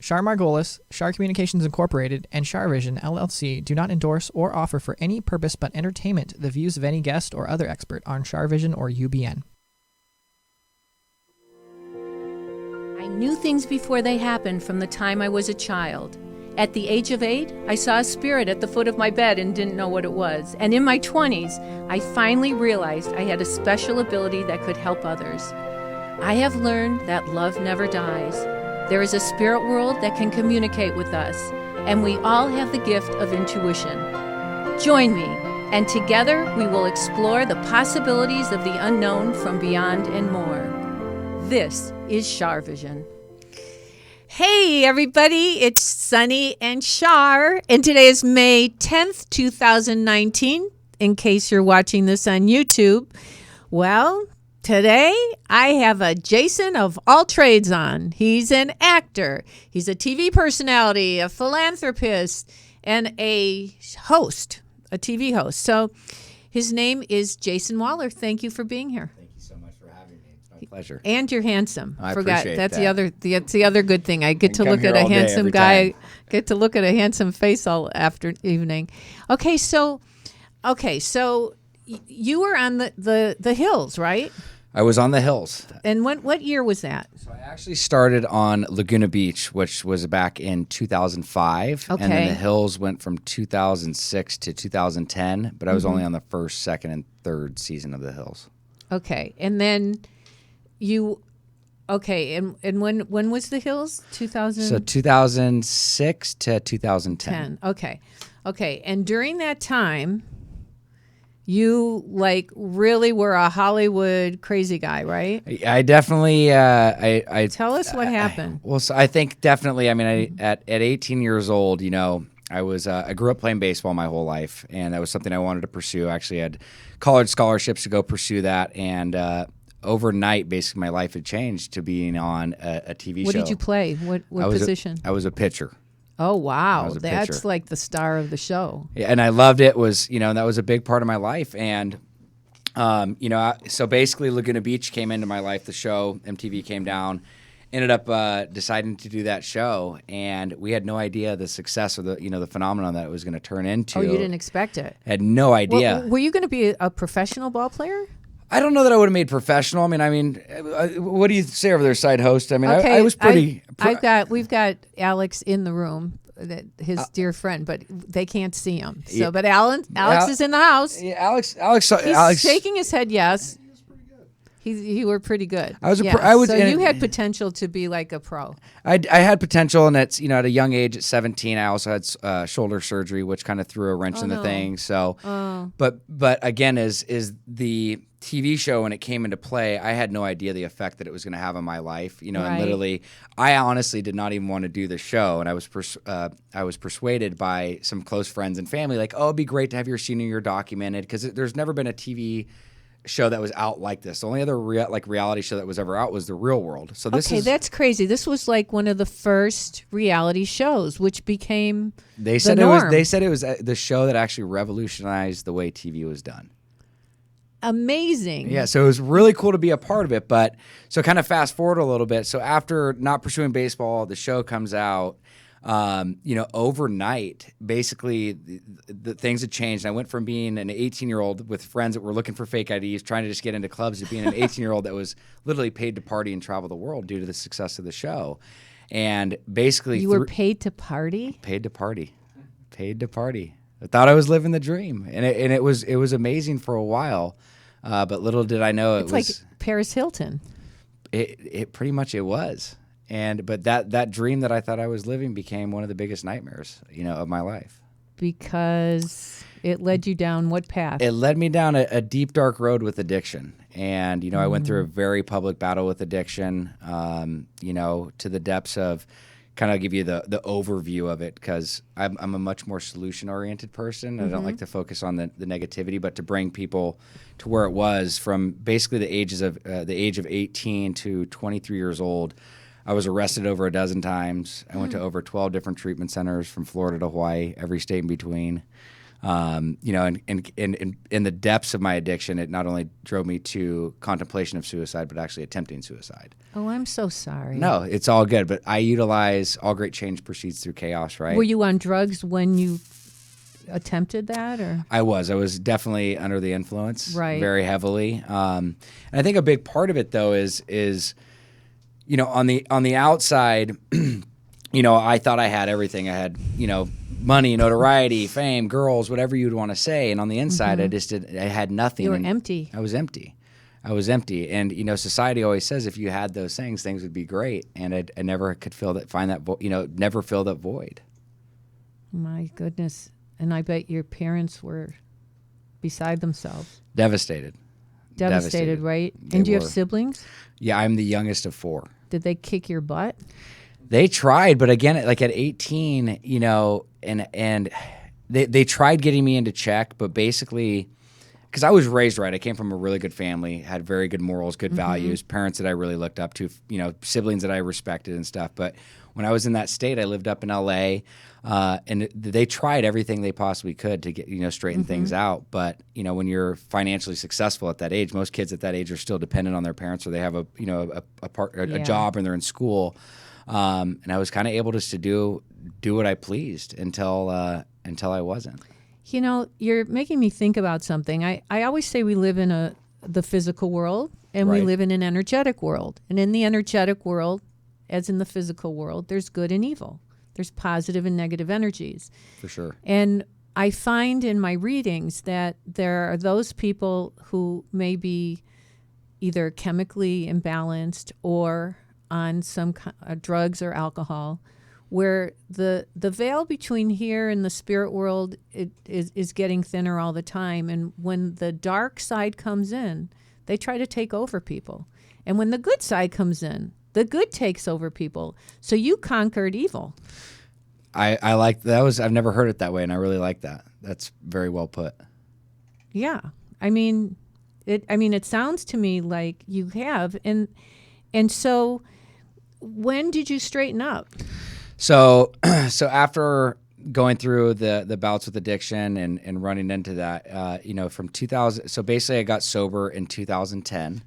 Char Margolis, Char Communications Incorporated, and CharVision LLC do not endorse or offer for any purpose but entertainment the views of any guest or other expert on CharVision or UBN. I knew things before they happened from the time I was a child. At the age of 8, I saw a spirit at the foot of my bed and didn't know what it was. And in my 20s, I finally realized I had a special ability that could help others. I have learned that love never dies. There is a spirit world that can communicate with us, and we all have the gift of intuition. Join me, and together we will explore the possibilities of the unknown from beyond and more. This is CharVision. Hey everybody, it's Sunny and Char, and today is May 10th, 2019, in case you're watching this on YouTube. Well, today I have a Jason of all trades on. He's an actor, he's a TV personality, a philanthropist, and a host, a TV host. So his name is Jason Wahler. Thank you for being here. Pleasure. And you're handsome. I appreciate that's that. That's the other good thing. I get to look at a handsome guy, get to look at a handsome face all after evening. Okay, so you were on the hills, right? I was on the hills. And what year was that? So I actually started on Laguna Beach, which was back in 2005. Okay. And then the hills went from 2006 to 2010, but I was only on the first, second, and third season of the hills. Okay. And then and when was the hills? 2000. So 2006 to 2010. Okay. And during that time, you really were a Hollywood crazy guy, right? I definitely. I tell us what happened. So I think definitely. I mean, at 18 years old, I grew up playing baseball my whole life, and that was something I wanted to pursue. I actually had college scholarships to go pursue that, and overnight, basically, my life had changed to being on a TV show. What did you play? What position? I was a pitcher. Oh, wow. That's pitcher. like the star of the show. Yeah, and I loved it. That was a big part of my life. And, so basically Laguna Beach came into my life, the show, MTV came down, ended up deciding to do that show. And we had no idea the success or the phenomenon that it was going to turn into. Oh, you didn't expect it? Had no idea. Were you going to be a professional ball player? I don't know that I would have made professional. I mean, what do you say over there, side host? I mean, okay, I was pretty. We've got Alex in the room, his dear friend, but they can't see him. So, yeah. But Alex is in the house. Yeah, Alex. He's shaking his head. Yes. You were pretty good. So you had potential to be like a pro. I had potential, and it's at a young age, at 17, I also had shoulder surgery, which kind of threw a wrench in the thing. So, but again, is the TV show when it came into play, I had no idea the effect that it was going to have on my life. Right. And literally, I honestly did not even want to do the show, and I was persuaded by some close friends and family, like, oh, it'd be great to have your senior year documented, because there's never been a TV show that was out like this. The only other reality show that was ever out was The Real World. So that's crazy. This was like one of the first reality shows, which became the norm. They said it was the show that actually revolutionized the way TV was done. Amazing. Yeah, so it was really cool to be a part of it. But so kind of fast forward a little bit. So after not pursuing baseball, the show comes out. Overnight, basically, the things had changed. I went from being an 18-year-old with friends that were looking for fake IDs, trying to just get into clubs, to being an 18-year-old that was literally paid to party and travel the world due to the success of the show. And basically, you were paid to party? Paid to party. I thought I was living the dream, and it was amazing for a while. But little did I know it was like Paris Hilton. It pretty much it was. But that dream that I thought I was living became one of the biggest nightmares, of my life. Because it led you down what path? It led me down a deep, dark road with addiction. And, I went through a very public battle with addiction, to the depths of, kind of give you the overview of it, because I'm a much more solution-oriented person. I don't like to focus on the negativity, but to bring people to where it was from basically the age of 18 to 23 years old. I was arrested over a dozen times. I went to over 12 different treatment centers from Florida to Hawaii, every state in between. You know, and in the depths of my addiction, it not only drove me to contemplation of suicide, but actually attempting suicide. Oh, I'm so sorry. No, it's all good. But I utilize all great change proceeds through chaos, right? Were you on drugs when you attempted that, or? I was definitely under the influence, Right. very heavily. And I think a big part of it, though, is you know, on the outside, you know, I thought I had everything. I had, you know, money, notoriety, fame, girls, whatever you'd want to say. And on the inside, I had nothing. You were And empty. I was empty. And, you know, society always says if you had those things would be great. And I never could never fill that void. My goodness. And I bet your parents were beside themselves. Devastated, Right? They And do you have were. siblings? Yeah, I'm the youngest of 4. Did they kick your butt? They tried, but again, like at 18, you know, and they tried getting me into check, but basically, because I was raised right, I came from a really good family, had very good morals, good values, parents that I really looked up to, you know, siblings that I respected and stuff. But when I was in that state, I lived up in LA, and they tried everything they possibly could to get, you know, straighten things out. But, you know, when you're financially successful at that age, most kids at that age are still dependent on their parents, or they have a job and they're in school. And I was kind of able just to do what I pleased until I wasn't. You know, you're making me think about something. I always say we live in the physical world, and we Right. live in an energetic world. And in the energetic world, as in the physical world, there's good and evil. There's positive and negative energies. For sure. And I find in my readings that there are those people who may be either chemically imbalanced or on some drugs or alcohol, where the veil between here and the spirit world is getting thinner all the time. And when the dark side comes in, they try to take over people. And when the good side comes in, the good takes over people. So you conquered evil. I like that. I've never heard it that way, and I really like that. That's very well put. Yeah. I mean, it sounds to me like you have. And so when did you straighten up? So after going through the bouts with addiction and running into that, you know, from 2000. So basically, I got sober in 2010.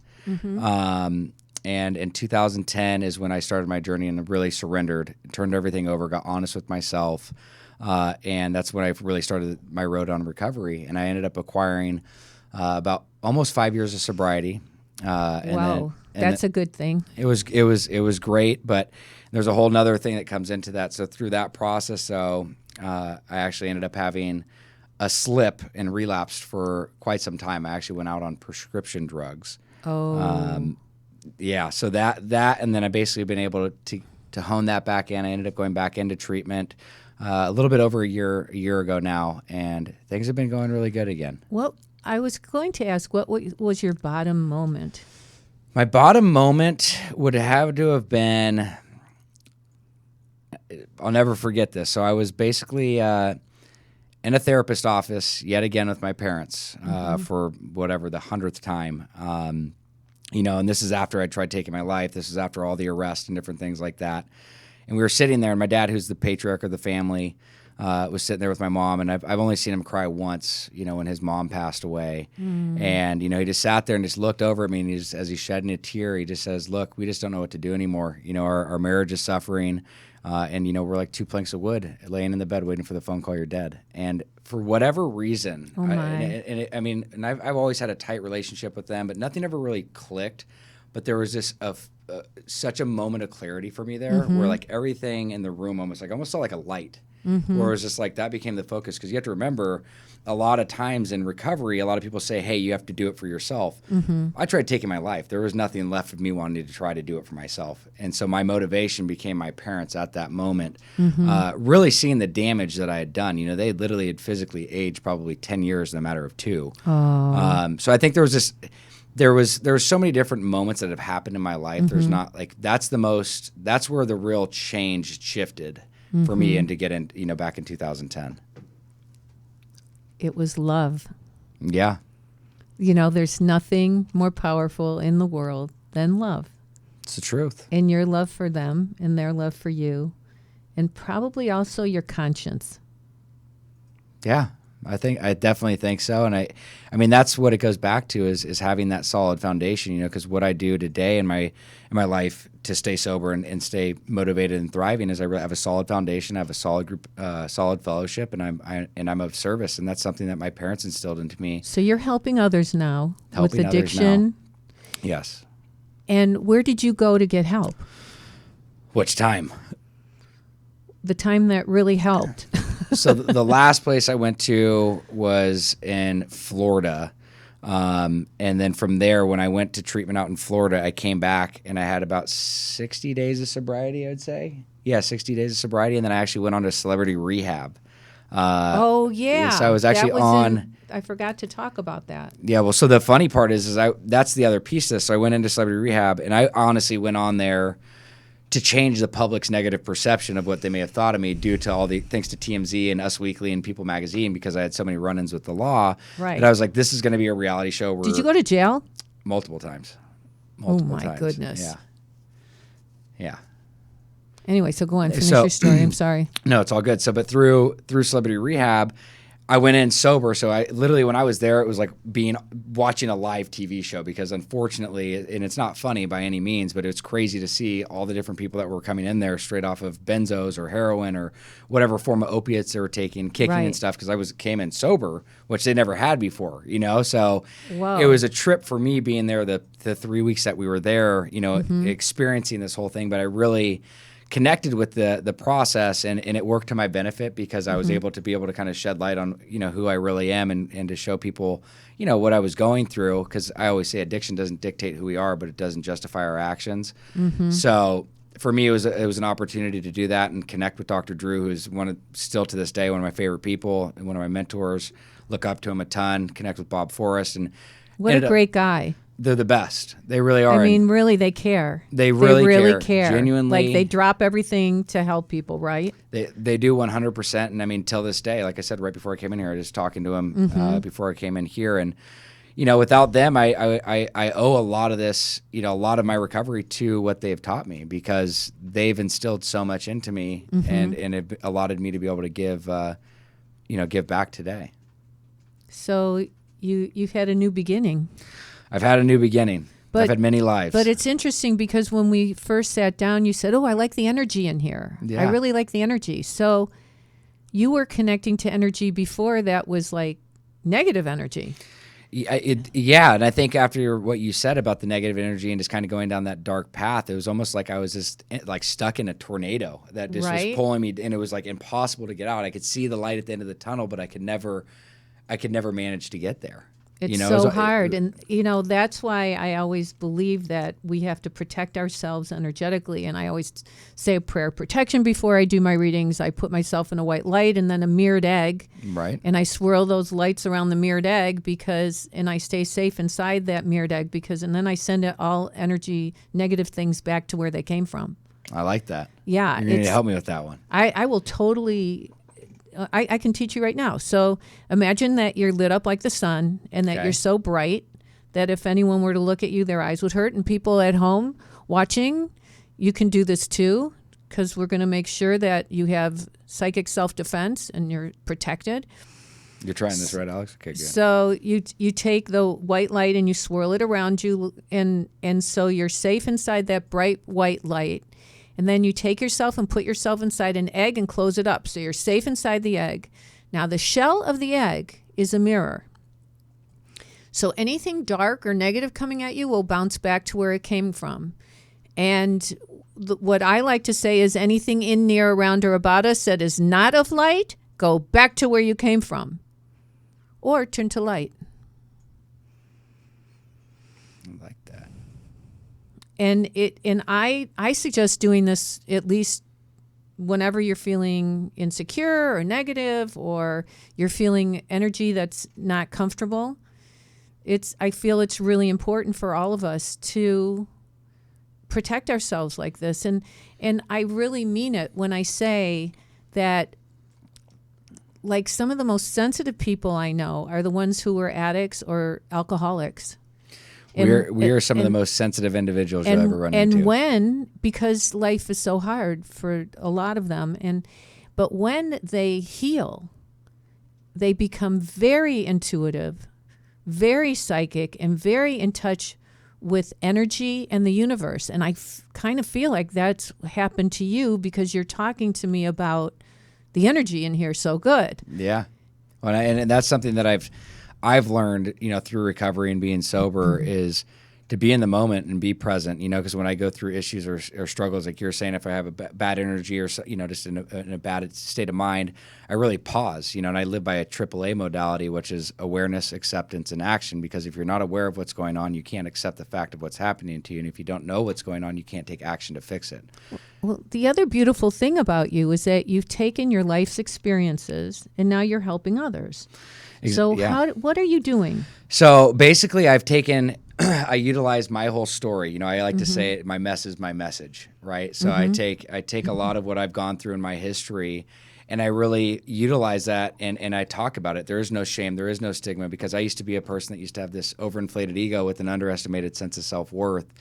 And in 2010 is when I started my journey and really surrendered, turned everything over, got honest with myself. And that's when I really started my road on recovery. And I ended up acquiring about almost 5 years of sobriety. Wow. That's a good thing. It was great, but there's a whole nother thing that comes into that. So through that process, I actually ended up having a slip and relapsed for quite some time. I actually went out on prescription drugs. Oh. Yeah, so that and then I basically been able to hone that back in. I ended up going back into treatment a little bit over a year ago now, and things have been going really good again. Well, I was going to ask, what was your bottom moment? My bottom moment would have to have been, I'll never forget this. So I was basically in a therapist office yet again with my parents for whatever the 100th time. You know, and this is after I tried taking my life. This is after all the arrests and different things like that. And we were sitting there, and my dad, who's the patriarch of the family, was sitting there with my mom, and I've only seen him cry once, you know, when his mom passed away. And, you know, he just sat there and just looked over at me, and as he's shedding a tear, he just says, "Look, we just don't know what to do anymore. You know, our marriage is suffering, and, you know, we're like 2 planks of wood laying in the bed waiting for the phone call, you're dead." And for whatever reason, I've always had a tight relationship with them, but nothing ever really clicked. But there was this such a moment of clarity for me there, where like everything in the room almost saw like a light, where it was just like that became the focus. Because you have to remember, a lot of times in recovery, a lot of people say, "Hey, you have to do it for yourself." I tried taking my life. There was nothing left of me wanting to try to do it for myself, and so my motivation became my parents at that moment. Really seeing the damage that I had done. You know, they literally had physically aged probably 10 years in a matter of 2. So I think there was so many different moments that have happened in my life. There's not like that's where the real change shifted for me and to get in, you know, back in 2010. It was love. Yeah. You know, there's nothing more powerful in the world than love. It's the truth. And your love for them and their love for you, and probably also your conscience. Yeah. I definitely think so. And I mean, that's what it goes back to is having that solid foundation, you know, because what I do today in my life to stay sober and stay motivated and thriving is I really have a solid foundation. I have a solid group, solid fellowship, and I'm of service. And that's something that my parents instilled into me. So you're helping others now with Helping others addiction. now. Yes. And where did you go to get help? Which time? The time that really helped. So the last place I went to was in Florida. And then from there, when I went to treatment out in Florida, I came back and I had about 60 days of sobriety, I would say. Yeah, 60 days of sobriety. And then I actually went on to celebrity rehab. Oh, yeah. So I was actually I forgot to talk about that. Yeah, well, so the funny part is that's the other piece of this. So I went into celebrity rehab, and I honestly went on there to change the public's negative perception of what they may have thought of me due to all the thanks to TMZ and Us Weekly and People Magazine, because I had so many run-ins with the law. Right. And I was like, this is going to be a reality show. Where Did you go to jail? Multiple times. Oh, my goodness. Yeah. Yeah. Anyway, so go on. Finish your story. I'm sorry. No, it's all good. So, but through celebrity rehab, I went in sober. So I literally, when I was there, it was like watching a live TV show, because unfortunately, and it's not funny by any means, but it's crazy to see all the different people that were coming in there straight off of benzos or heroin or whatever form of opiates they were taking, kicking and stuff. Because came in sober, which they never had before, you know. So it was a trip for me being there the 3 weeks that we were there, you know, experiencing this whole thing. But I really connected with the process, and it worked to my benefit, because I was able to kind of shed light on, you know, who I really am, and to show people, you know, what I was going through. Because I always say addiction doesn't dictate who we are, but it doesn't justify our actions. So for me, it was an opportunity to do that and connect with Dr. Drew, who's still to this day one of my favorite people and one of my mentors. Look up to him a ton. Connect with Bob Forrest, and what a great guy. They're the best. They really are. I mean, really, they care. They really care. Genuinely. Like, they drop everything to help people, right? They do 100%. And I mean, till this day, like I said, right before I came in here, I was just talking to him before I came in here. And, you know, without them, I owe a lot of this, you know, a lot of my recovery to what they've taught me, because they've instilled so much into me and it allowed me to be able to give back today. So you've had a new beginning. I've had a new beginning. I've had many lives. But it's interesting, because when we first sat down, you said, "Oh, I like the energy in here. Yeah. I really like the energy." So you were connecting to energy before that was like negative energy. Yeah, and I think after what you said about the negative energy and just kind of going down that dark path, it was almost like I was just like stuck in a tornado that just was pulling me, and it was like impossible to get out. I could see the light at the end of the tunnel, but I could never manage to get there. It's so so hard. And, you know, that's why I always believe that we have to protect ourselves energetically. And I always say a prayer of protection before I do my readings. I put myself in a white light and then a mirrored egg. Right. And I swirl those lights around the mirrored egg, and I stay safe inside that mirrored egg, and then I send it all energy, negative things back to where they came from. I like that. Yeah. You're going to help me with that one. I will totally... I can teach you right now. So imagine that you're lit up like the sun, and that you're so bright that if anyone were to look at you, their eyes would hurt. And people at home watching, you can do this too, because we're going to make sure that you have psychic self-defense and you're protected. You're trying this, right, Alex? Okay, good. So you take the white light and you swirl it around you, and so you're safe inside that bright white light. And then you take yourself and put yourself inside an egg and close it up. So you're safe inside the egg. Now, the shell of the egg is a mirror. So anything dark or negative coming at you will bounce back to where it came from. And what I like to say is anything in, near, around, or about us that is not of light, go back to where you came from. Or turn to light. I like that. And I suggest doing this at least whenever you're feeling insecure or negative, or you're feeling energy that's not comfortable. I feel it's really important for all of us to protect ourselves like this. And I really mean it when I say that, like, some of the most sensitive people I know are the ones who are addicts or alcoholics. We are some of the most sensitive individuals you'll ever run into. And because life is so hard for a lot of them, but when they heal, they become very intuitive, very psychic, and very in touch with energy and the universe. And I kind of feel like that's happened to you because you're talking to me about the energy in here so good. Yeah. Well, and that's something that I've learned, through recovery and being sober is to be in the moment and be present, because when I go through issues or struggles, like you're saying, if I have a bad energy or, just in a bad state of mind, I really pause, and I live by a AAA modality, which is awareness, acceptance, and action, because if you're not aware of what's going on, you can't accept the fact of what's happening to you. And if you don't know what's going on, you can't take action to fix it. Well, the other beautiful thing about you is that you've taken your life's experiences and now you're helping others. So what are you doing? So basically I utilize my whole story. I like to say my mess is my message, right? So I take a lot of what I've gone through in my history, and I really utilize that, and I talk about it. There is no shame. There is no stigma, because I used to be a person that used to have this overinflated ego with an underestimated sense of self-worth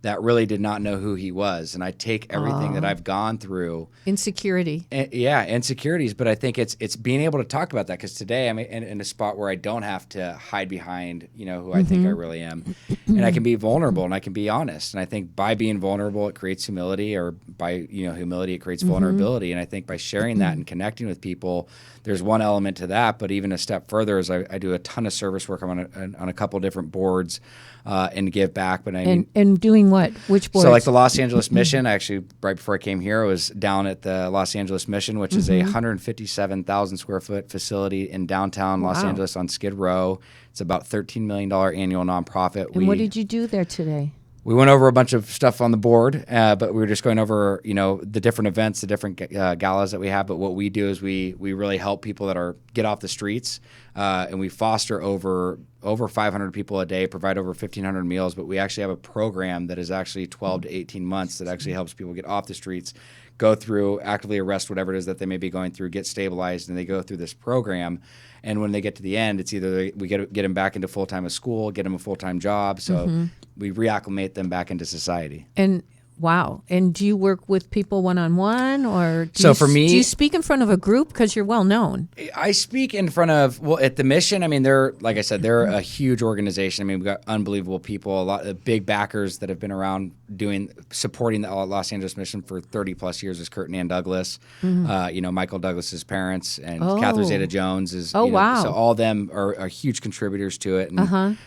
that really did not know who he was. And I take everything that I've gone through. Insecurity. Insecurities. But I think it's being able to talk about that, because today I'm in a spot where I don't have to hide behind, who I think I really am. And I can be vulnerable and I can be honest. And I think by being vulnerable, it creates humility, or by, humility, it creates vulnerability. And I think by sharing that and connecting with people, there's one element to that. But even a step further is I do a ton of service work. I'm on a couple different boards and give back. But and doing what? Which boards? So like the Los Angeles Mission, actually right before I came here, I was down at the Los Angeles Mission, which is a 157,000 square foot facility in downtown Los Angeles on Skid Row. It's about $13 million annual nonprofit. And what did you do there today? We went over a bunch of stuff on the board, but we were just going over, the different events, the different galas that we have. But what we do is we really help people that get off the streets, and we foster over 500 people a day, provide over 1,500 meals. But we actually have a program that is actually 12 to 18 months that actually helps people get off the streets, go through, actively arrest whatever it is that they may be going through, get stabilized, and they go through this program. And when they get to the end, it's either we get them back into full-time school, get them a full-time job. So we reacclimate them back into society. And wow. And do you work with people one-on-one, or do you speak in front of a group because you're well known? I speak in front of, at the Mission, they're, like I said, they're a huge organization. We've got unbelievable people, a lot of big backers that have been around supporting the Los Angeles Mission for 30 plus years is Kurt and Ann Douglas, Michael Douglas's parents, and Catherine Zeta-Jones is, wow. So all of them are huge contributors to it. And,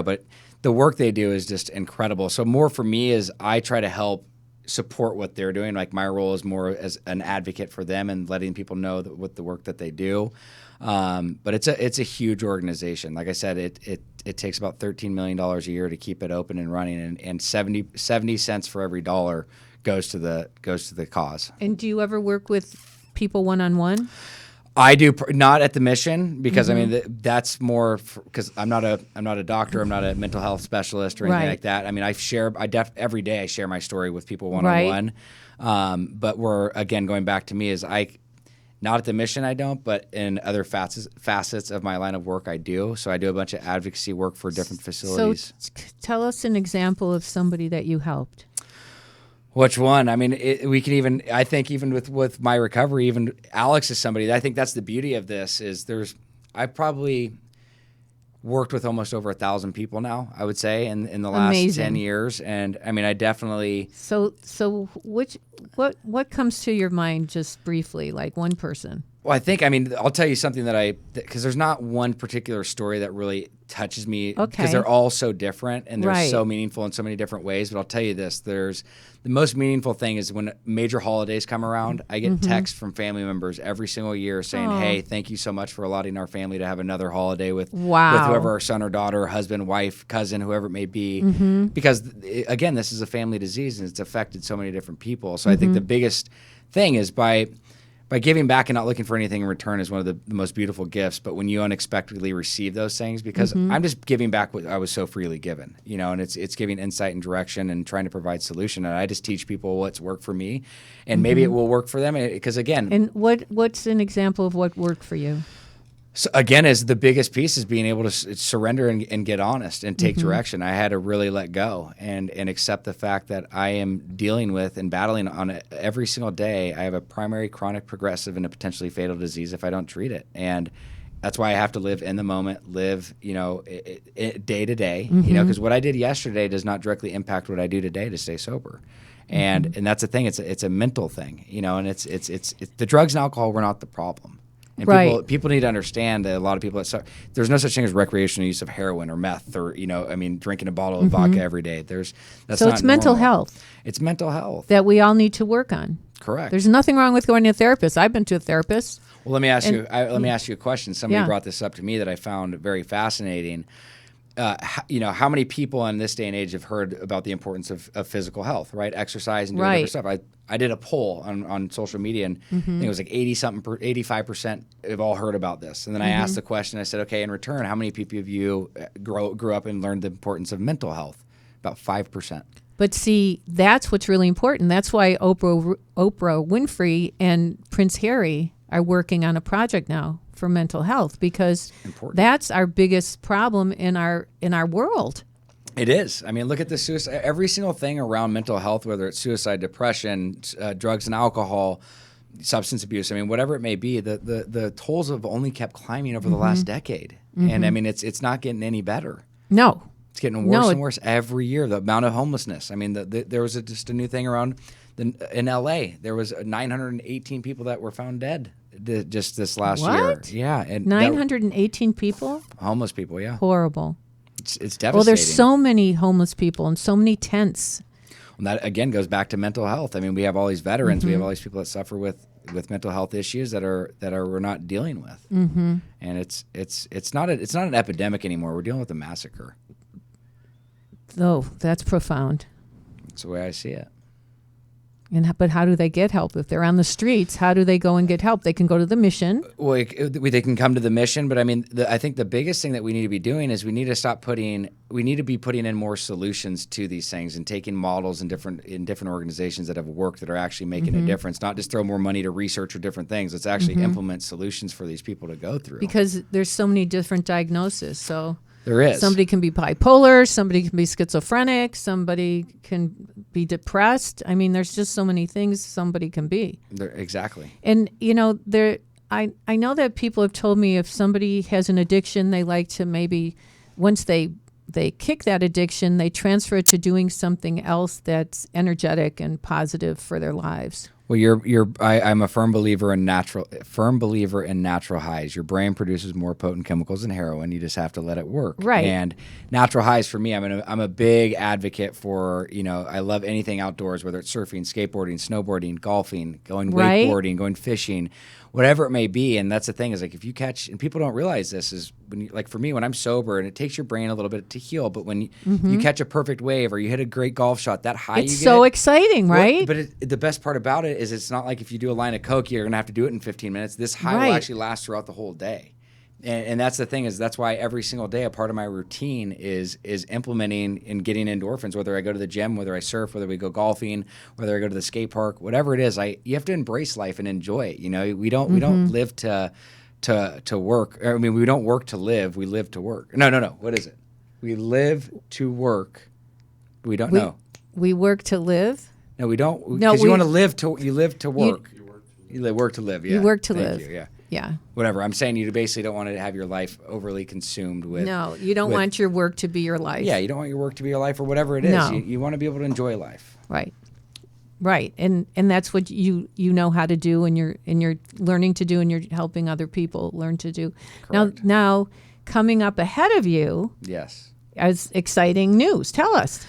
but the work they do is just incredible. So more for me is I try to help support what they're doing. Like my role is more as an advocate for them and letting people know what the work that they do. But it's a huge organization. Like I said, it takes about $13 million a year to keep it open and running, and 70 cents for every dollar goes to the cause. And do you ever work with people one-on-one? I do not at the Mission, because that's more because I'm not a doctor, I'm not a mental health specialist or anything like that. Every day I share my story with people one-on-one. But we're again going back to me is not at the Mission I don't, but in other facets of my line of work I do. So I do a bunch of advocacy work for different facilities. So tell us an example of somebody that you helped. Which one? We can even, I think even with my recovery, even Alex is somebody, I think that's the beauty of this is I've probably worked with almost over 1,000 people now, I would say, in the last 10 years. And I definitely. So what comes to your mind just briefly, like one person? Well, I think, I'll tell you something because there's not one particular story that really touches me, because they're all so different and they're so meaningful in so many different ways. But I'll tell you this, the most meaningful thing is when major holidays come around, I get texts from family members every single year saying, hey, thank you so much for allowing our family to have another holiday with whoever, our son or daughter, husband, wife, cousin, whoever it may be. Because, again, this is a family disease and it's affected so many different people. So I think the biggest thing is by giving back and not looking for anything in return is one of the most beautiful gifts. But when you unexpectedly receive those things, because I'm just giving back what I was so freely given, and it's giving insight and direction and trying to provide solution. And I just teach people what's worked for me, and maybe it will work for them. Because again, and what's an example of what worked for you? So again, is the biggest piece is being able to surrender and get honest and take direction. I had to really let go and accept the fact that I am dealing with and battling on it every single day. I have a primary, chronic, progressive, and a potentially fatal disease if I don't treat it. And that's why I have to live in the moment, live, day to day, because what I did yesterday does not directly impact what I do today to stay sober. And that's the thing. It's a mental thing, and it's the drugs and alcohol were not the problem. And people need to understand that a lot of people there's no such thing as recreational use of heroin or meth or drinking a bottle of vodka every day. That's so not it's mental normal. health. It's mental health that we all need to work on. Correct. There's nothing wrong with going to a therapist. I've been to a therapist. Well, let me ask you. Let me ask you a question. Somebody brought this up to me that I found very fascinating. How many people in this day and age have heard about the importance of physical health, right? Exercise and doing different stuff. I did a poll on social media, and I think it was like 85% have all heard about this. And then I asked the question. I said, okay, in return, how many people of you grew up and learned the importance of mental health? About 5%. But see, that's what's really important. That's why Oprah Winfrey and Prince Harry are working on a project now for mental health, because that's our biggest problem in our world. It is. I mean, look at the suicide. Every single thing around mental health, whether it's suicide, depression, drugs and alcohol, substance abuse. I mean, whatever it may be, the tolls have only kept climbing over the last decade, and I mean, it's not getting any better. No. It's getting worse and worse every year. The amount of homelessness. I mean, there was just a new thing around in L.A. There was 918 people that were found dead just this last year. Yeah, and 918 people. Homeless people. Yeah. Horrible. It's devastating. Well, there's so many homeless people and so many tents. And that again goes back to mental health. I mean, we have all these veterans. We have all these people that suffer with mental health issues that we're not dealing with. And it's not an epidemic anymore. We're dealing with a massacre. Oh, that's profound. That's the way I see it. But how do they get help? If they're on the streets, how do they go and get help? They can go to the mission. Well, they can come to the mission, but I mean, I think the biggest thing that we need to be doing is we need to be putting in more solutions to these things and taking models in different organizations that have worked that are actually making a difference. Not just throw more money to research or different things. Let's actually implement solutions for these people to go through. Because there's so many different diagnoses. So there is. Somebody can be bipolar, somebody can be schizophrenic, somebody can be depressed. I mean, there's just so many things somebody can be. Exactly. And, I know that people have told me if somebody has an addiction, they like to maybe, once they kick that addiction, they transfer it to doing something else that's energetic and positive for their lives. Well, I'm a firm believer in natural highs. Your brain produces more potent chemicals than heroin. You just have to let it work. Right. And natural highs for me, I'm a big advocate for, I love anything outdoors, whether it's surfing, skateboarding, snowboarding, golfing, going wakeboarding, going fishing, whatever it may be. And that's the thing is, like, if you catch, and people don't realize this, is when you, like for me, when I'm sober, and it takes your brain a little bit to heal, but when you catch a perfect wave or you hit a great golf shot, that high it's so exciting, right? But the best part about it is it's not like if you do a line of Coke, you're going to have to do it in 15 minutes. This high will actually last throughout the whole day. And that's the thing is that's why every single day a part of my routine is implementing and getting endorphins, whether I go to the gym, whether I surf, whether we go golfing, whether I go to the skate park, whatever it is. You have to embrace life and enjoy it. We don't live to work. I mean, we don't work to live. We live to work. No. What is it? We live to work. We don't know. We work to live? No, we don't. Because you want to live to. You live to work. You work to live. Yeah. You work to Thank live. You, yeah. Yeah. Whatever. I'm saying you basically don't want to have your life overly consumed with. No, you don't want your work to be your life. Yeah, you don't want your work to be your life or whatever it is. No. You want to be able to enjoy life. Right. Right. And that's what you know how to do, and you're learning to do, and you're helping other people learn to do. Correct. Now coming up ahead of you. Yes. As exciting news. Tell us.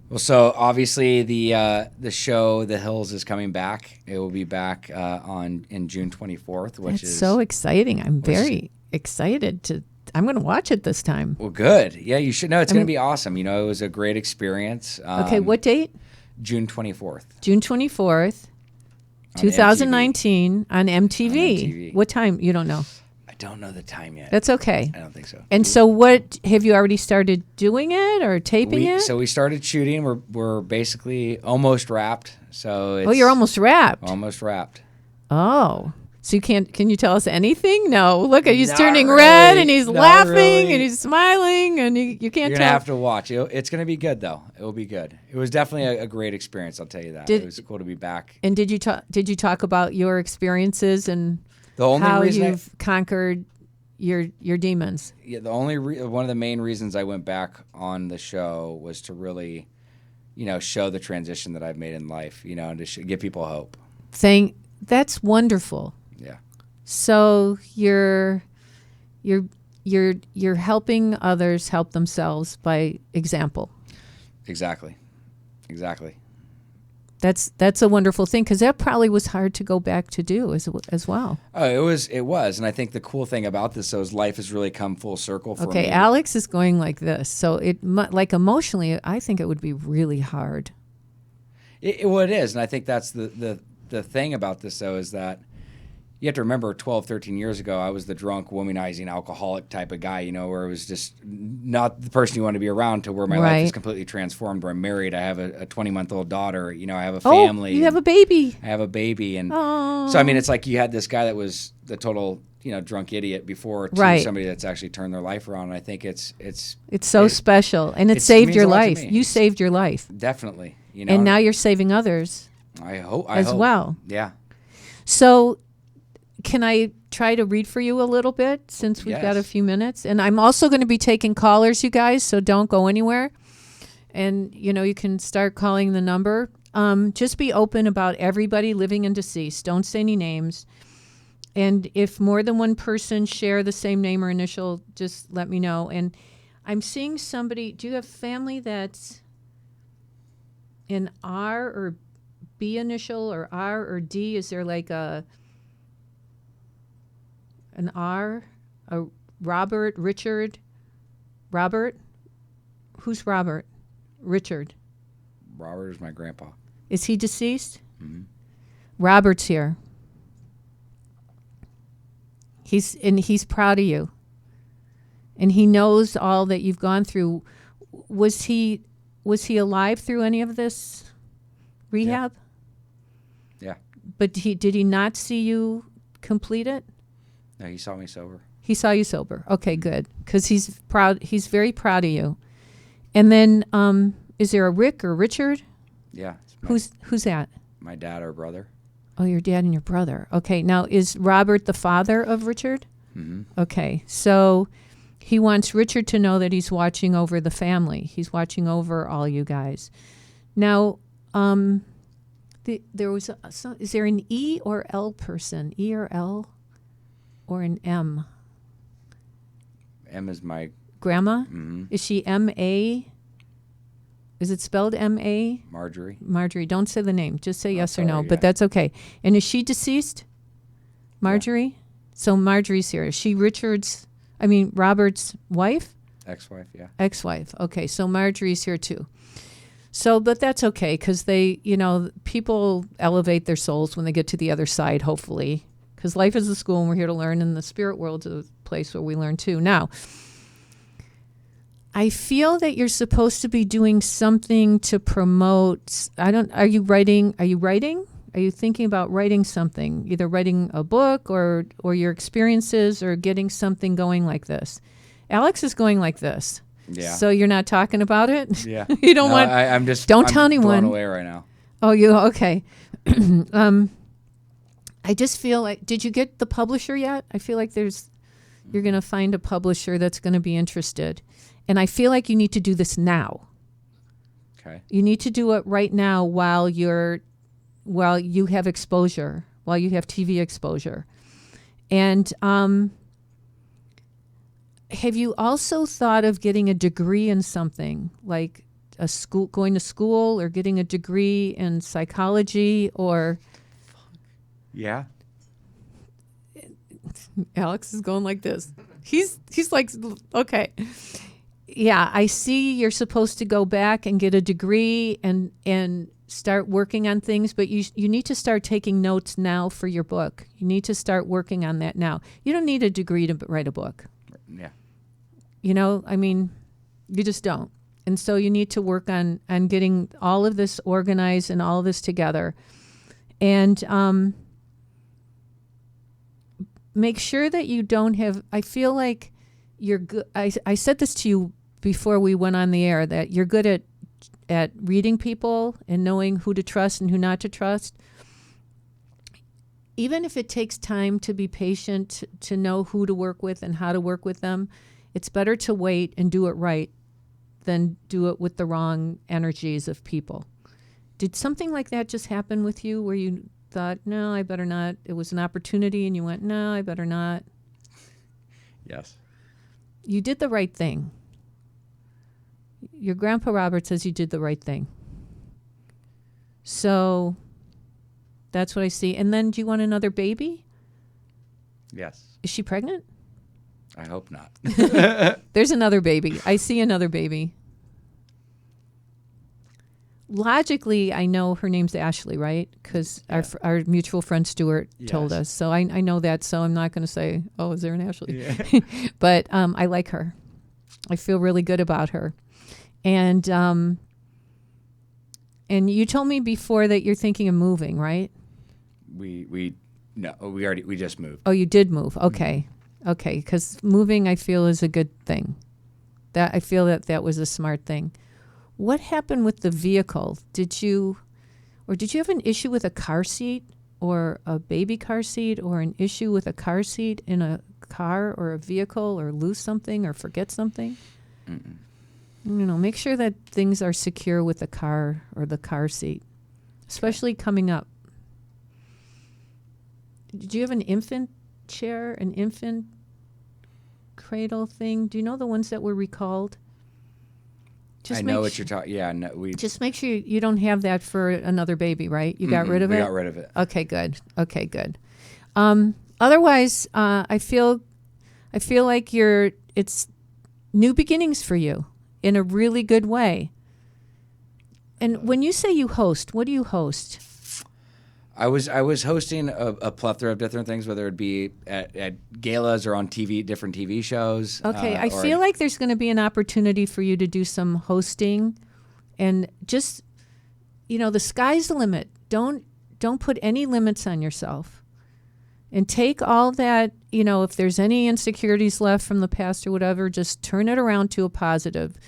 Well, so obviously the show The Hills is coming back. It will be back in June 24th, which is so exciting. I'm very excited to. I'm going to watch it this time. Well, good. Yeah, you should know. It's going to be awesome. It was a great experience. Okay, what date? June 24th. June 24th, 2019 on MTV. What time? You don't know. I don't know the time yet. That's okay. I don't think so. And so what, have you already started doing it or taping it? So we started shooting. We're basically almost wrapped. So you're almost wrapped. Almost wrapped. Oh. So can you tell us anything? No. Look, he's Not turning really. red and he's Not laughing really. and he's smiling and you can't You're tell. gonna have to watch. It's gonna be good though. It will be good. It was definitely a great experience. I'll tell you that. It was cool to be back. And did you talk about your experiences and The only how reason you've conquered your demons? the only one of the main reasons I went back on the show was to really, show the transition that I've made in life. And to give people hope. That's wonderful. Yeah. So you're helping others help themselves by example. Exactly. That's a wonderful thing, because that probably was hard to go back to do as well. Oh, it was, and I think the cool thing about this is life has really come full circle for me. Okay, Alex is going like this, so like emotionally, I think it would be really hard. Well, it is, and I think that's the thing about this though is that you have to remember 12, 13 years ago, I was the drunk, womanizing, alcoholic type of guy, where it was just not the person you want to be around, to where my life is completely transformed, where I'm married, I have a 20-month-old daughter, I have a family. Oh, you have a baby. I have a baby. And so, I mean, it's like you had this guy that was the total, drunk idiot before to somebody that's actually turned their life around. And I think it's so special. And it saved means your a lot to life. me. You saved your life. Definitely. And now you're saving others. I hope. Well. Yeah. So can I try to read for you a little bit, since we've got a few minutes? And I'm also going to be taking callers, you guys, so don't go anywhere. And, you can start calling the number. Just be open about everybody living and deceased. Don't say any names. And if more than one person share the same name or initial, just let me know. And I'm seeing somebody, do you have family that's an R or B initial, or R or D? Is there like an R, a Robert, Richard, Robert? Who's Robert? Richard. Robert is my grandpa. Is he deceased? Mm-hmm. Robert's here. He's proud of you. And he knows all that you've gone through. Was he alive through any of this rehab? Yeah. But did he not see you complete it? No, he saw me sober. He saw you sober. Okay, good. Because he's proud. He's very proud of you. And then, is there a Rick or Richard? Yeah. Who's that? My dad or brother. Oh, your dad and your brother. Okay. Now, is Robert the father of Richard? Mm-hmm. Okay. So he wants Richard to know that he's watching over the family. He's watching over all you guys. Now, there was is there an E or L person? E or L? Or an M? M is my grandma. Mm-hmm. Is she M-A? Is it spelled M-A? Marjorie. Marjorie. Don't say the name. Just say yes or no, yeah. but that's okay. And is she deceased? Marjorie? Yeah. So Marjorie's here. Is she Robert's wife? Ex-wife, yeah. Ex-wife. Okay, so Marjorie's here too. So, but that's okay, because people elevate their souls when they get to the other side, hopefully. Because life is a school and we're here to learn, and the spirit world's a place where we learn too. Now, I feel that you're supposed to be doing something to promote. Are you writing? Are you thinking about writing something? Either writing a book or your experiences, or getting something going like this. Alex is going like this. Yeah. So you're not talking about it? Yeah. You don't want. I'm just. Don't I'm tell anyone. Blown away right now. Oh, you okay? I just feel like. Did you get the publisher yet? I feel like you're going to find a publisher that's going to be interested, and I feel like you need to do this now. Okay. You need to do it right now while you have exposure, while you have TV exposure, and have you also thought of getting a degree in something, like going to school, or getting a degree in psychology, or? Yeah. Alex is going like this. He's like, okay. Yeah, I see you're supposed to go back and get a degree and start working on things, but you need to start taking notes now for your book. You need to start working on that now. You don't need a degree to write a book. Yeah. You just don't. And so you need to work on getting all of this organized and all of this together. And make sure that you don't have, I feel like you're good. I said this to you before we went on the air, that you're good at reading people and knowing who to trust and who not to trust. Even if it takes time to be patient, to know who to work with and how to work with them, it's better to wait and do it right than do it with the wrong energies of people. Did something like that just happen with you where you thought, no, I better not? It was an opportunity and you went, no, I better not. Yes. You did the right thing. Your Grandpa Robert says you did the right thing. So that's what I see. And then do you want another baby? Yes. Is she pregnant? I hope not. There's another baby. I see another baby. Logically, I know her name's Ashley, right? Because our mutual friend Stuart told us. So I know that. So I'm not going to say, oh, is there an Ashley? Yeah. But I like her. I feel really good about her. And you told me before that you're thinking of moving, right? We just moved. Oh, you did move. Okay. Okay. Because moving, I feel, is a good thing. I feel that was a smart thing. What happened with the vehicle? Did you have an issue with a car seat or a baby car seat or an issue with a car seat in a car or a vehicle or lose something or forget something? Mm-mm. Make sure that things are secure with the car or the car seat, especially coming up. Did you have an infant chair, an infant cradle thing? Do you know the ones that were recalled? I know what you're talking. Yeah, no, just make sure you don't have that for another baby, right? You got rid of it? We got rid of it. Okay, good. Otherwise, I feel like it's new beginnings for you in a really good way. And when you say you host, what do you host? I was hosting a plethora of different things, whether it be at galas or on TV, different TV shows. Okay, I feel like there's going to be an opportunity for you to do some hosting, and just, the sky's the limit. Don't put any limits on yourself, and take all that. If there's any insecurities left from the past or whatever, just turn it around to a positive.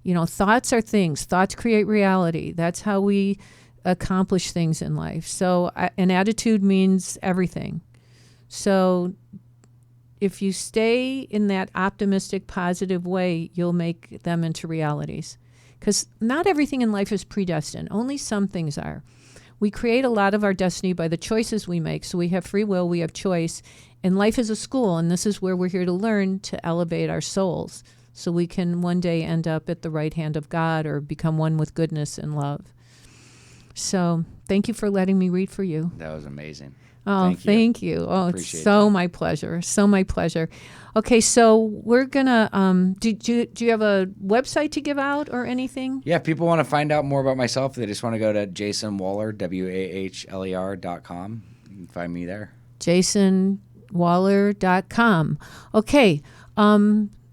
Thoughts are things. Thoughts create reality. That's how we accomplish things in life. So an attitude means everything. So if you stay in that optimistic, positive way, you'll make them into realities. Because not everything in life is predestined. Only some things are. We create a lot of our destiny by the choices we make. So we have free will, we have choice. And life is a school, and this is where we're here to learn to elevate our souls so we can one day end up at the right hand of God or become one with goodness and love. So thank you for letting me read for you. That was amazing. Oh, thank you. Oh, it's so my pleasure. So my pleasure. Okay, so we're going to, do you have a website to give out or anything? Yeah, if people want to find out more about myself, they just want to go to jasonwahler, WAHLER.com. You can find me there. jasonwahler.com. Okay,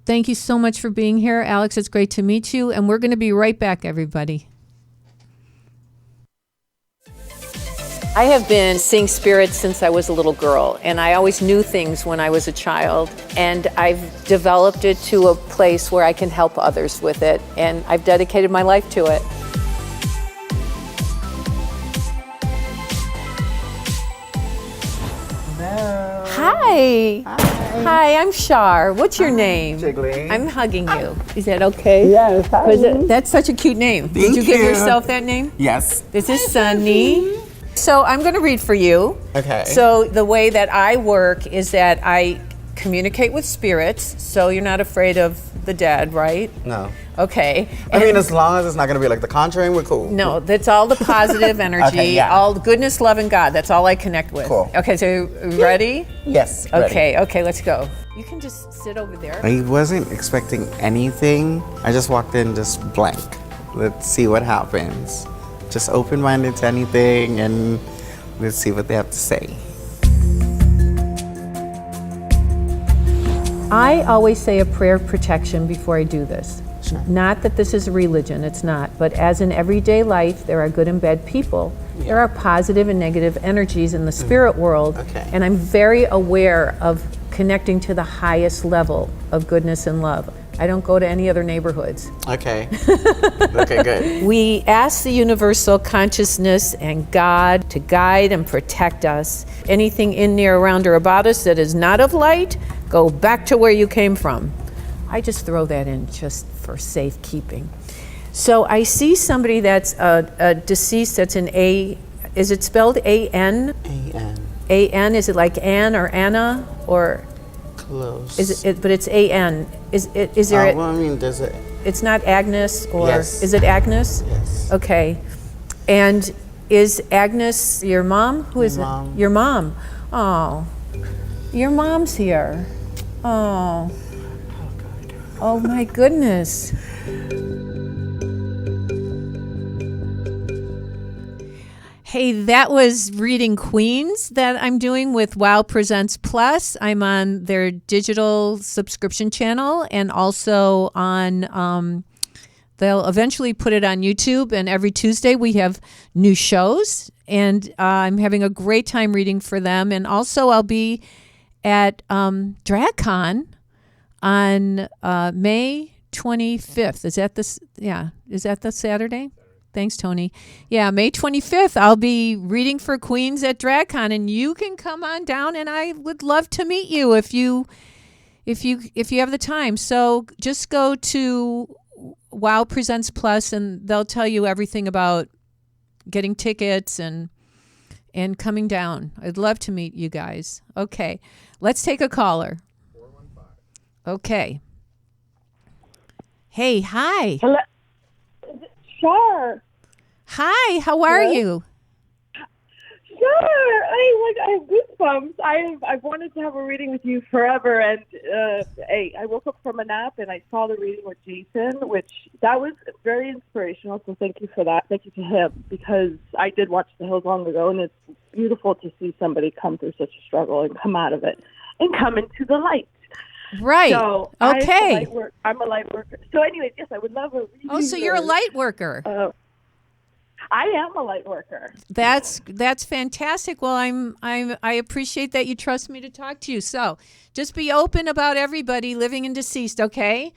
thank you so much for being here. Alex, it's great to meet you, and we're going to be right back, everybody. I have been seeing spirits since I was a little girl, and I always knew things when I was a child, and I've developed it to a place where I can help others with it, and I've dedicated my life to it. Hello. Hi. Hi, I'm Char. What's your name? Jiggly. I'm hugging you. Is that okay? Yes. Hi. That's such a cute name. Did you give yourself that name? Yes. This is Sunny. So I'm going to read for you. Okay. So the way that I work is that I communicate with spirits, so you're not afraid of the dead, right? No. Okay. I mean, as long as it's not going to be like The Conjuring, we're cool. No, that's all the positive energy, Okay, yeah. all goodness, love, and God. That's all I connect with. Cool. Okay, so ready? Yes. Ready. Okay, let's go. You can just sit over there. I wasn't expecting anything. I just walked in just blank. Let's see what happens. Just open-minded to anything, and let's see what they have to say. I always say a prayer of protection before I do this. Sure. Not that this is a religion, it's not. But as in everyday life, there are good and bad people. There are positive and negative energies in the spirit world, Okay. and I'm very aware of connecting to the highest level of goodness and love. I don't go to any other neighborhoods. Okay. Okay, good. We ask the universal consciousness and God to guide and protect us. Anything in, near, around, or about us that is not of light, go back to where you came from. I just throw that in just for safekeeping. So I see somebody that's a deceased that's an A. Is it spelled A-N? A-N. A-N, is it like Ann or Anna, or Close. is it, but it's A-N. Is there, well, I mean, does it? it's not Agnes, or Yes. is it Agnes? Yes. Okay. And is Agnes your mom? Who is mom. it? Your mom. Oh, your mom's here. Oh. Oh my goodness. Hey, that was Reading Queens that I'm doing with Wow Presents Plus. I'm on their digital subscription channel, and also on, they'll eventually put it on YouTube. And every Tuesday we have new shows, and I'm having a great time reading for them. And also I'll be at DragCon on May 25th. Is that this? Yeah. Is that the Saturday? Thanks, Tony. Yeah, May 25th, I'll be reading for Queens at DragCon, and you can come on down, and I would love to meet you if you have the time. So just go to Wow Presents Plus, and they'll tell you everything about getting tickets and coming down. I'd love to meet you guys. Okay, let's take a caller. 415. Okay. Hey, hi. Hello. Char. Hi, how are you? Sure. I have goosebumps. I've wanted to have a reading with you forever, and I woke up from a nap and I saw the reading with Jason, which that was very inspirational. So thank you for that. Thank you to him, because I did watch The Hills long ago, and it's beautiful to see somebody come through such a struggle and come out of it and come into the light. Right. So okay. I'm a light worker. So anyways, yes, I would love a reading. Oh, so you're a light worker. I am a light worker. That's fantastic. Well, I appreciate that you trust me to talk to you. So just be open about everybody living and deceased, okay?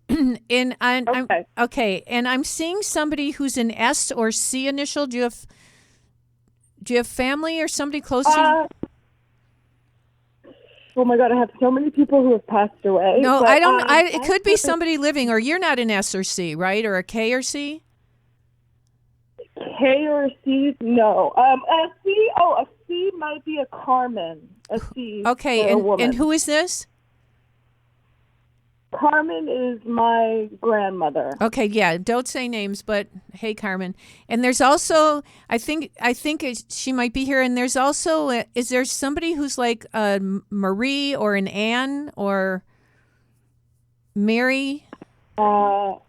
And Okay. Okay. And I'm seeing somebody who's an S or C initial. Do you have family or somebody close to you? Oh my God, I have so many people who have passed away. No, but, I don't. It could be somebody living, or you're not an S or C, right? Or a K or C? K or a C? No. A C? Oh, a C might be a Carmen. A C. Okay, for a woman. and who is this? Carmen is my grandmother. Okay, yeah, don't say names, but hey, Carmen. And there's also, I think she might be here. And there's also, is there somebody who's like a Marie or an Anne or Mary? No.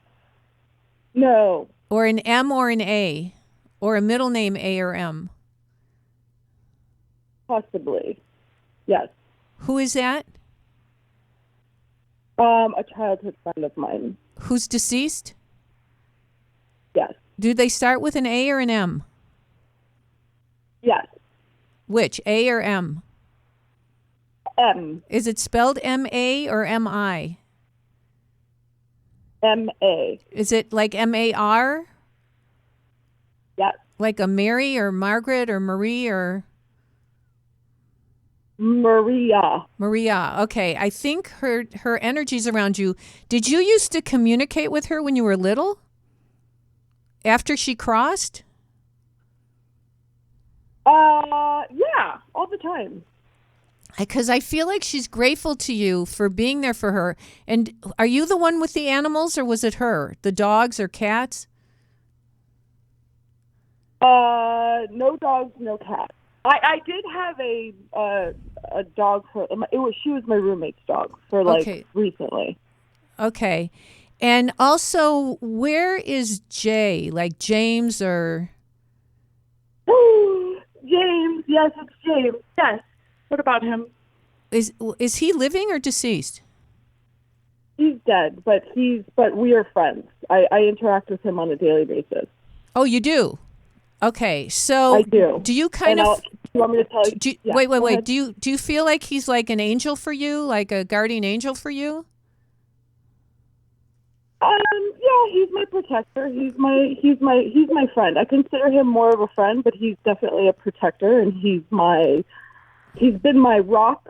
Or an M or an A, or a middle name A or M? Possibly. Yes. Who is that? A childhood friend of mine. Who's deceased? Yes. Do they start with an A or an M? Yes. Which, A or M? M. Is it spelled M-A or M-I? M-A. Is it like M-A-R? Yes. Like a Mary or Margaret or Marie or... Maria. Maria. Okay. I think her energy's around you. Did you used to communicate with her when you were little? After she crossed? Yeah, all the time. Because I feel like she's grateful to you for being there for her. And are you the one with the animals, or was it her? The dogs or cats? No dogs, no cats. I did have a dog for she was my roommate's dog for recently. Okay. And also, where is Jay? Like James or James, yes, it's James. Yes. What about him? Is he living or deceased? He's dead, but we are friends. I interact with him on a daily basis. Oh, you do? Okay, so I do. you kind And of you want me to tell you? Yeah, wait, go ahead. do you feel like he's like an angel for you, like a guardian angel for you? Yeah, he's my protector. He's my friend. I consider him more of a friend, but he's definitely a protector, and he's been my rock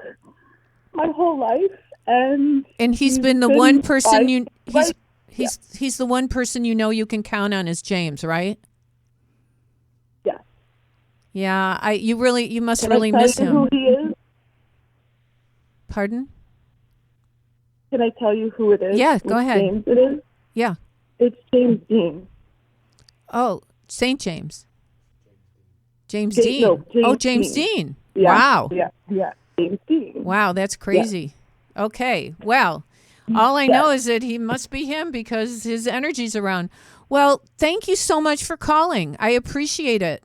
my whole life, and he's been the one person Right. he's the one person you know you can count on is James, right? Yeah. Yeah, you must Can really I tell miss you him. who he is? Pardon? Can I tell you who it is? Yeah, go Which ahead. James it is? Yeah. It's James Dean. Oh, St. James. James Ja- Dean. no, James James Dean. Dean. Yeah. Wow. Yeah. James Dean. Wow, that's crazy. Okay. Well, all I know is that he must be him because his energy's around. Well, thank you so much for calling. I appreciate it.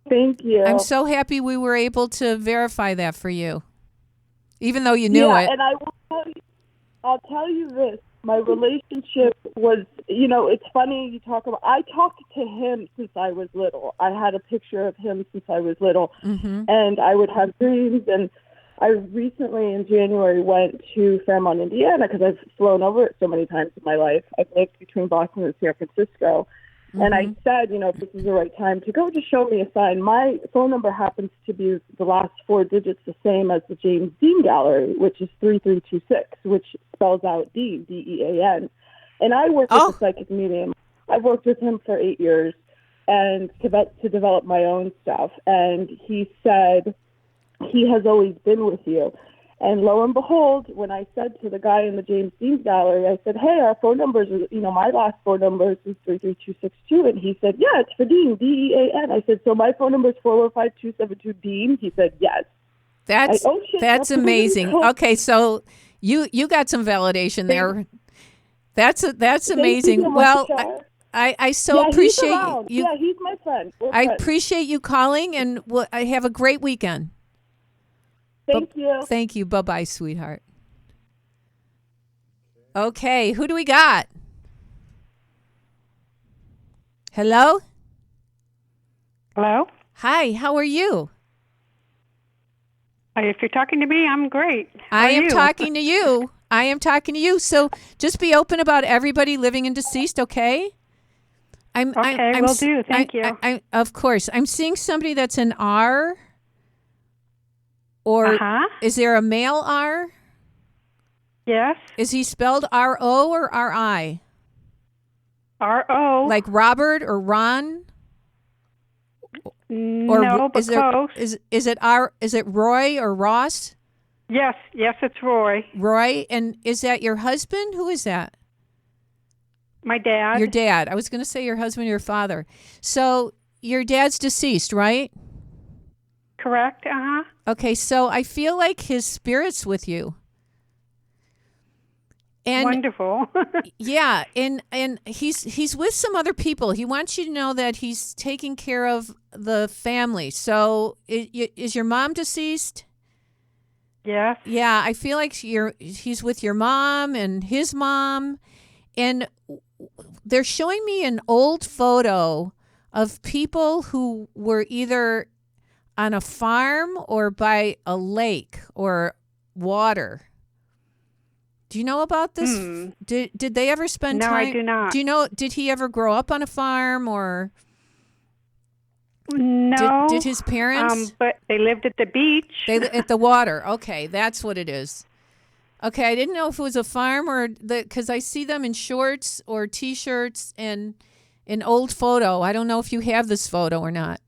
Thank you. I'm so happy we were able to verify that for you. Even though you knew it. And I'll tell you this. My relationship was, it's funny you talk about, I talked to him since I was little. I had a picture of him since I was little, and I would have dreams. And I recently in January went to Fairmont, Indiana, because I've flown over it so many times in my life. I've lived between Boston and San Francisco. And I said, if this is the right time to go, just show me a sign. My phone number happens to be the last 4 digits the same as the James Dean Gallery, which is 3326, which spells out Dean, D-E-A-N. And I work with a psychic medium. I've worked with him for 8 years and to develop my own stuff. And he said, he has always been with you. And lo and behold, when I said to the guy in the James Dean Gallery, I said, hey, our phone numbers are, my last 4 numbers is 33262. And he said, yeah, it's for Dean, D-E-A-N. I said, so my phone number is 415-272-DEAN. He said, yes. That's amazing. Okay, so you got some validation there. That's amazing. Well, I so appreciate you. Yeah, he's my friend. I appreciate you calling, and I have a great weekend. Thank you. Thank you. Bye-bye, sweetheart. Okay, who do we got? Hello? Hello? Hi, how are you? If you're talking to me, I'm great. I am talking to you. I am talking to you. So just be open about everybody living and deceased, okay? Will do. Thank you. Of course. I'm seeing somebody that's an R. Or is there a male R? Yes. Is he spelled R-O or R-I? R-O. Like Robert or Ron? No, but close. Is it Roy or Ross? Yes, it's Roy. Roy, and is that your husband? Who is that? My dad. Your dad. I was going to say your husband or your father. So your dad's deceased, right? Correct. Okay, so I feel like his spirit's with you. And wonderful. yeah, and he's with some other people. He wants you to know that he's taking care of the family. So is your mom deceased? Yes. Yeah, I feel like he's with your mom and his mom, and they're showing me an old photo of people who were either on a farm or by a lake or water. Do you know about this? Did they ever spend time? No, I do not. Do you know, did he ever grow up on a farm or? No. Did his parents? But they lived at the beach. At the water. Okay, that's what it is. Okay, I didn't know if it was a farm or because I see them in shorts or T-shirts and an old photo. I don't know if you have this photo or not.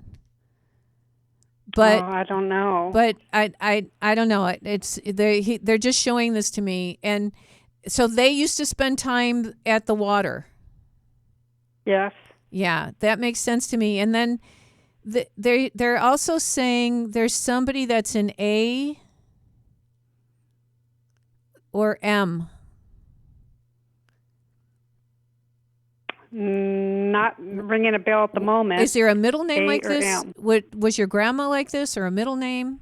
But I don't know. But I don't know. They're just showing this to me, and so they used to spend time at the water. Yes. Yeah, that makes sense to me. And then they're also saying there's somebody that's an A or M. Not ringing a bell at the moment. Is there a middle name like this? M. Was your grandma like this, or a middle name?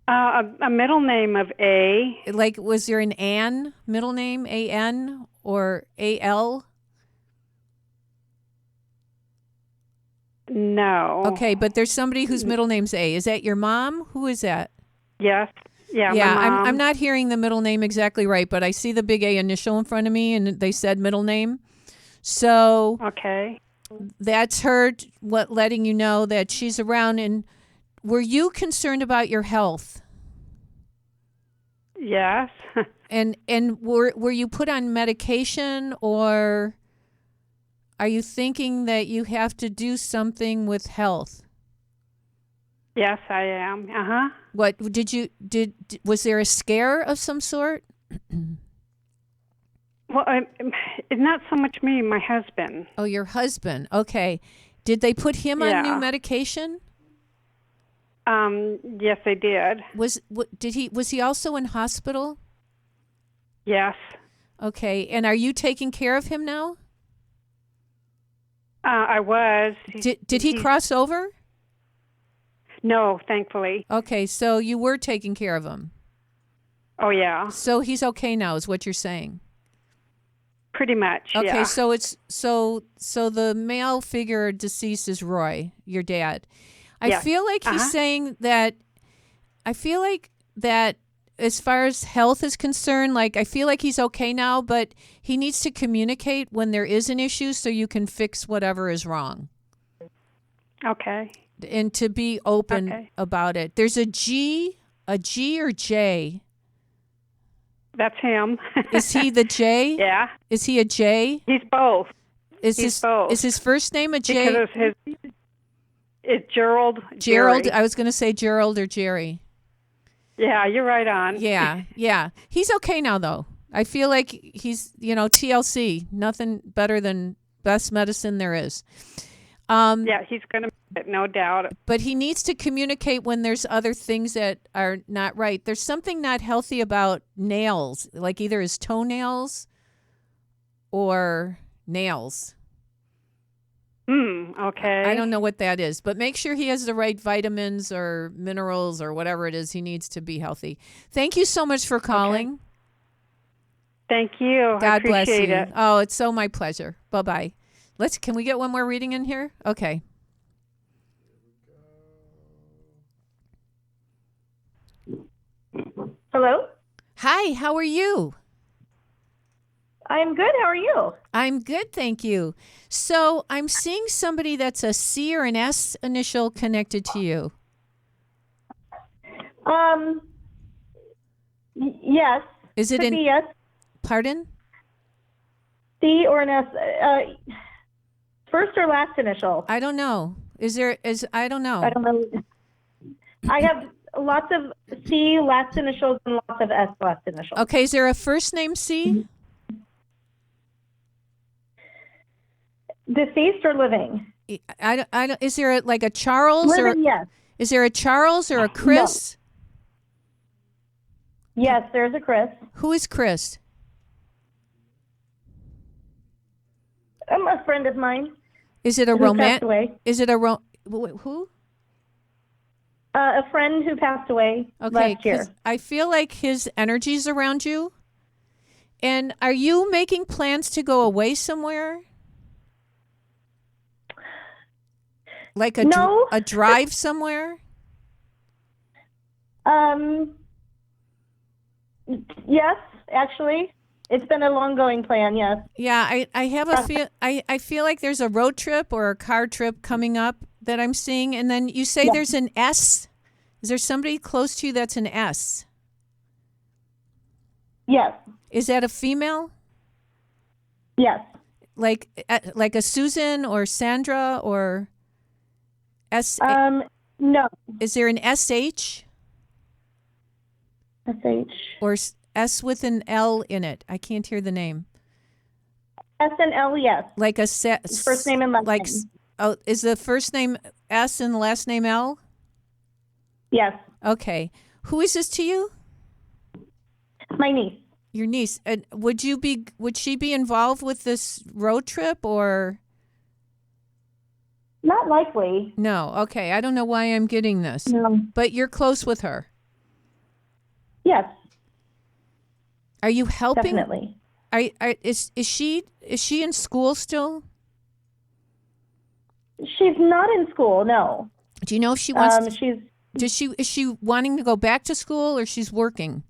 A middle name of A. Like, was there an Ann middle name, A-N or A-L? No. Okay, but there's somebody whose middle name's A. Is that your mom? Who is that? Yes. Yeah, Yeah, my mom. I'm not hearing the middle name exactly right, but I see the big A initial in front of me, and they said middle name. So Okay. that's her letting you know that she's around. And were you concerned about your health? Yes. And were you put on medication, or are you thinking that you have to do something with health? Yes, I am. Uh-huh. What was there a scare of some sort? Well, it's not so much me, my husband. Oh, your husband. Okay. Did they put him on new Yeah. medication? Yes, they did. Was he also in hospital? Yes. Okay. And are you taking care of him now? I was. Did he cross over? No, thankfully. Okay, so you were taking care of him. Oh, yeah. So he's okay now, is what you're saying. Pretty much, Okay, yeah. so it's so the male figure deceased is Roy, your dad. I Yeah. feel like he's saying that. I feel like that as far as health is concerned, like I feel like he's okay now, but he needs to communicate when there is an issue so you can fix whatever is wrong. Okay. And to be open Okay. about it. There's a G or J. That's him. Is he the J? Yeah. Is he a J? He's both. Is He's both. Is his first name a J? Because it's Gerald. Gerald. Jerry. I was going to say Gerald or Jerry. Yeah, you're right on. Yeah. He's okay now, though. I feel like he's, TLC. Nothing better than best medicine there is. Yeah, he's going to make it, no doubt. But he needs to communicate when there's other things that are not right. There's something not healthy about nails, like either his toenails or nails. Okay. I don't know what that is, but make sure he has the right vitamins or minerals or whatever it is he needs to be healthy. Thank you so much for calling. Thank you. I God bless appreciate you. it. Oh, it's so my pleasure. Bye-bye. Can we get one more reading in here? Okay. Hello? Hi, how are you? I'm good. How are you? I'm good, thank you. So I'm seeing somebody that's a C or an S initial connected to you. Yes. Is it Could an be yes, pardon? C or an S. First or last initial? I don't know. I don't know. I don't know. I have lots of C last initials and lots of S last initials. Okay, is there a first name C? Deceased or living? I don't, is there like a Charles Living, or yes. is there a Charles or a Chris? Yes, there's a Chris. Who is Chris? A friend of mine. Is it a who passed romantic? away. Is it a who? A friend who passed away Okay, last year. 'cause I feel like his energy's around you. And are you making plans to go away somewhere? Like No. a drive somewhere? Yes, actually. It's been a long-going plan, yes. Yeah, I have a feel. I feel like there's a road trip or a car trip coming up that I'm seeing, and then you say there's an S. Is there somebody close to you that's an S? Yes, Is that a female? yes. Like a Susan or Sandra or S? No. Is there an SH SH. or S with an L in it? I can't hear the name. S and L, yes. Like a First name and last like name. oh, is the first name S and the last name L? Yes. Okay. Who is this to you? My niece. Your niece. And would she be involved with this road trip or Not likely. no? Okay. I don't know why I'm getting this. No. But you're close with her. Yes, Are you helping? definitely. Is she in school still? She's not in school, no. Do you know if she wants She's is she wanting to go back to school or she's working?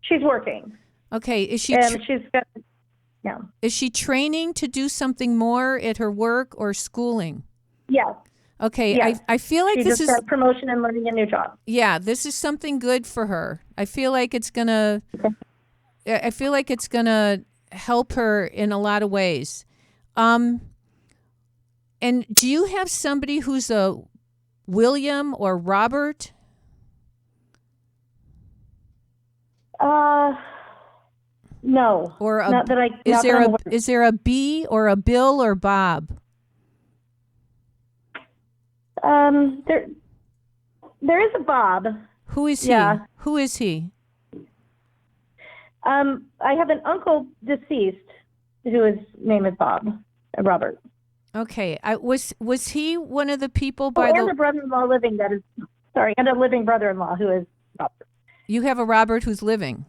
she's working. Okay, is she And she's got, yeah. is she training to do something more at her work or schooling? Yes. Okay, Yes. I feel like She this just is got promotion and learning a new job. yeah, this is something good for her. I feel like it's gonna help her in a lot of ways. And do you have somebody who's a William or Robert? No. Or a, not that I. is not there that I'm a aware. is there a B or a Bill or Bob? There is a Bob. Who is he? Yeah. Who is he? I have an uncle deceased whose name is Bob, Robert. Okay, was he one of the people by and a brother-in-law living that is and a living brother-in-law who is Robert. You have a Robert who's living.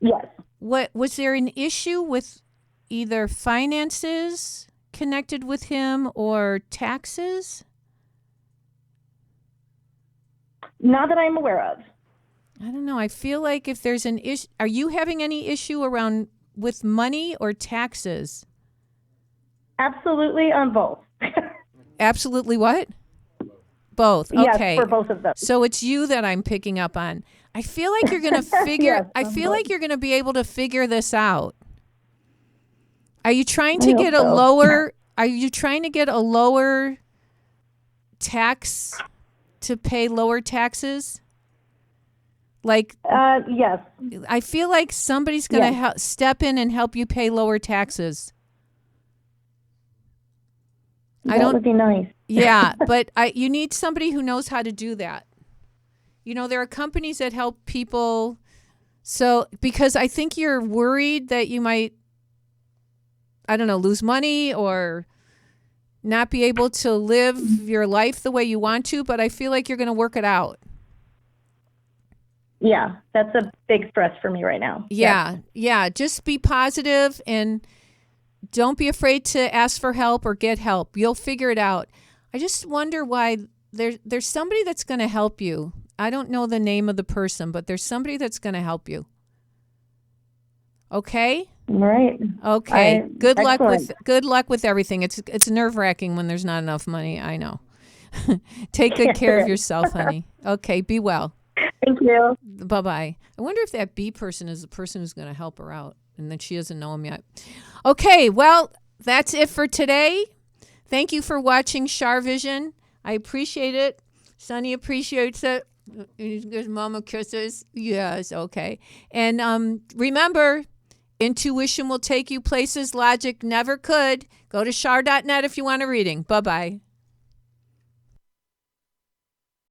Yes. What was there an issue with either finances connected with him or taxes? Not that I'm aware of. I don't know. I feel like if there's an issue, are you having any issue around with money or taxes? Absolutely on both. Absolutely what? Both. Yes, Okay. for both of them. So it's you that I'm picking up on. I feel like you're going to figure Yes, I feel like you're going to be able to figure this out. Are you trying to I get hope a so. lower tax to pay lower taxes? Like yes. I feel like somebody's going to Yes. step in and help you pay lower taxes. That would be nice. Yeah, but you need somebody who knows how to do that. You know, there are companies that help people. So, because I think you're worried that you might, I don't know, lose money or not be able to live your life the way you want to, but I feel like you're going to work it out. Yeah, that's a big stress for me right now. Yeah, yeah. Just be positive and don't be afraid to ask for help or get help. You'll figure it out. I just wonder why there's somebody that's going to help you. I don't know the name of the person, but there's somebody that's going to help you. Okay? Right. Okay. Good luck excellent. with everything. It's nerve-wracking when there's not enough money. I know. Take good care of yourself, honey. Okay, be well. Thank you. Bye-bye. I wonder if that B person is the person who's going to help her out and that she doesn't know him yet. Okay, well, that's it for today. Thank you for watching CharVision. I appreciate it. Sonny appreciates it. Gives mama kisses. Yes, okay. And remember, intuition will take you places logic never could. Go to char.net if you want a reading. Bye-bye.